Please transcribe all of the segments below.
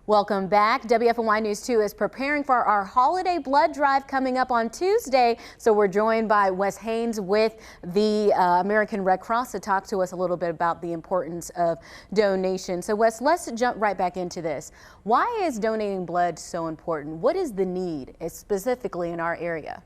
Welcome back. WFMY News 2 is preparing for our holiday blood drive coming up on Tuesday. So we're joined by Wes Haynes with the American Red Cross to talk to us a little bit about the importance of donation. So Wes, let's jump right back into this. Why is donating blood so important? What is the need specifically in our area?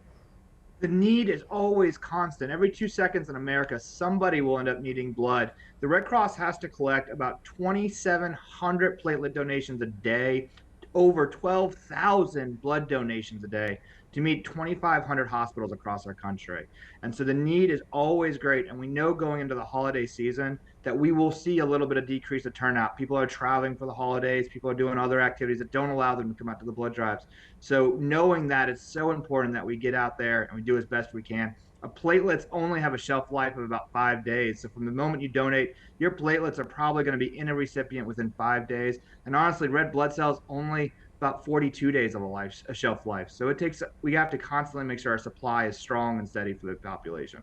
The need is always constant. Every 2 seconds in America, somebody will end up needing blood. The Red Cross has to collect about 2,700 platelet donations a day, over 12,000 blood donations a day to meet 2,500 hospitals across our country. And so the need is always great. And we know going into the holiday season that we will see a little bit of decrease of turnout. People are traveling for the holidays. People are doing other activities that don't allow them to come out to the blood drives. So knowing that, it's so important that we get out there and we do as best we can. Platelets only have a shelf life of about 5 days. So from the moment you donate, your platelets are probably going to be in a recipient within 5 days. And honestly, red blood cells only about 42 days of a shelf life. So we have to constantly make sure our supply is strong and steady for the population.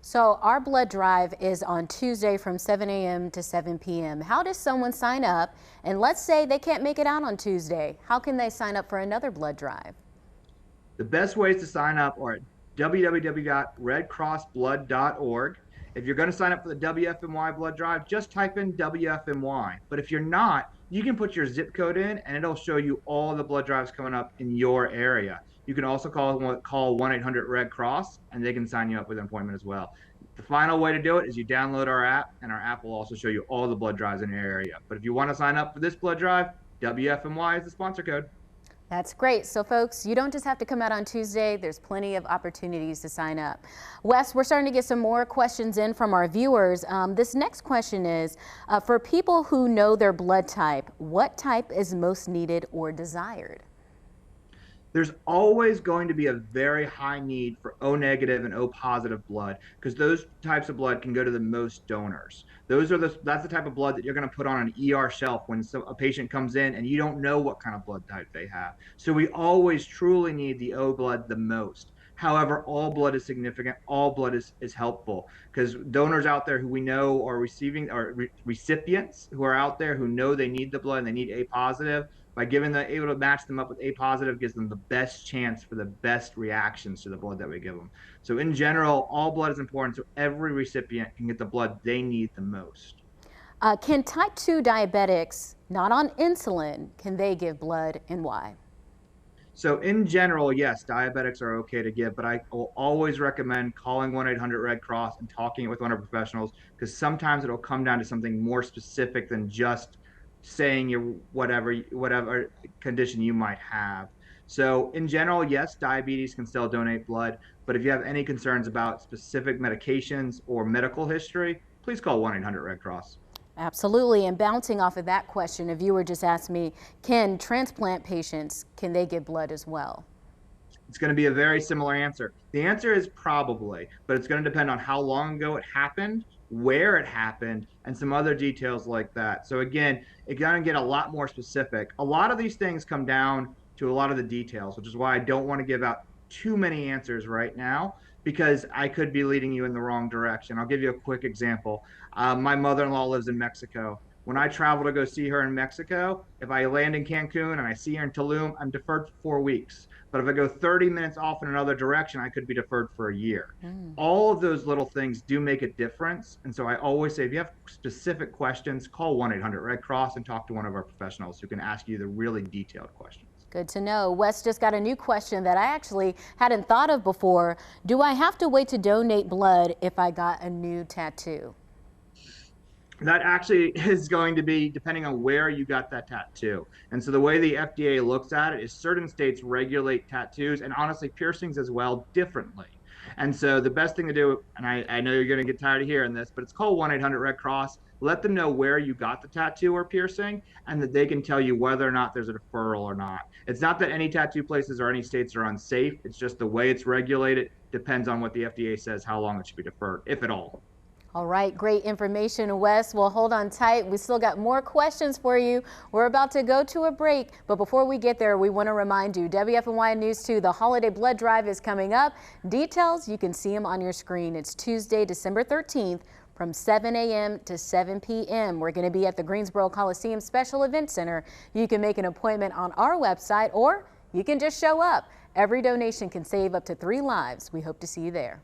So our blood drive is on Tuesday from 7 a.m. to 7 p.m. How does someone sign up? And let's say they can't make it out on Tuesday. How can they sign up for another blood drive? The best ways to sign up are at www.redcrossblood.org. If you're going to sign up for the WFMY blood drive, just type in WFMY. But if you're not, you can put your zip code in and it'll show you all the blood drives coming up in your area. You can also call 1-800-RED-CROSS and they can sign you up with an appointment as well. The final way to do it is you download our app, and our app will also show you all the blood drives in your area. But if you want to sign up for this blood drive, WFMY is the sponsor code. That's great. So folks, you don't just have to come out on Tuesday. There's plenty of opportunities to sign up. Wes, we're starting to get some more questions in from our viewers. This next question is, for people who know their blood type, what type is most needed or desired? There's always going to be a very high need for O negative and O positive blood because those types of blood can go to the most donors. That's the type of blood that you're going to put on an ER shelf when a patient comes in and you don't know what kind of blood type they have. So we always truly need the O blood the most. However, all blood is significant. All blood is helpful because donors out there who we know are recipients who are out there who know they need the blood and they need A positive. By able to match them up with A positive gives them the best chance for the best reactions to the blood that we give them. So in general, all blood is important so every recipient can get the blood they need the most. Can type 2 diabetics not on insulin, can they give blood and why? So in general, yes, diabetics are okay to give, but I will always recommend calling 1-800-RED-CROSS and talking with one of our professionals because sometimes it'll come down to something more specific than just saying your whatever condition you might have. So in general, yes, diabetes can still donate blood, but if you have any concerns about specific medications or medical history, please call 1-800-RED-CROSS. Absolutely. And bouncing off of that question, a viewer just asked me, can transplant patients, can they give blood as well? It's going to be a very similar answer. The answer is probably, but it's going to depend on how long ago it happened, where it happened, and some other details like that. So again, it's going to get a lot more specific. A lot of these things come down to a lot of the details, which is why I don't want to give out too many answers right now because I could be leading you in the wrong direction. I'll give you a quick example. My mother-in-law lives in Mexico. When I travel to go see her in Mexico, if I land in Cancun and I see her in Tulum, I'm deferred for 4 weeks. But if I go 30 minutes off in another direction, I could be deferred for a year. All of those little things do make a difference. And so I always say, if you have specific questions, call 1-800-RED-CROSS and talk to one of our professionals who can ask you the really detailed questions. Good to know. Wes just got a new question that I actually hadn't thought of before. Do I have to wait to donate blood if I got a new tattoo? That actually is going to be depending on where you got that tattoo. And so the way the FDA looks at it is certain states regulate tattoos and honestly piercings as well differently. And so the best thing to do, and I know you're going to get tired of hearing this, but it's call 1-800-RED-CROSS. Let them know where you got the tattoo or piercing and that they can tell you whether or not there's a deferral or not. It's not that any tattoo places or any states are unsafe. It's just the way it's regulated depends on what the FDA says, how long it should be deferred, if at all. All right, great information, Wes. Well, hold on tight. We still got more questions for you. We're about to go to a break, but before we get there, we want to remind you, WFMY News 2, the holiday blood drive is coming up. Details, you can see them on your screen. It's Tuesday, December 13th from 7 a.m. to 7 p.m. We're going to be at the Greensboro Coliseum Special Event Center. You can make an appointment on our website, or you can just show up. Every donation can save up to 3 lives. We hope to see you there.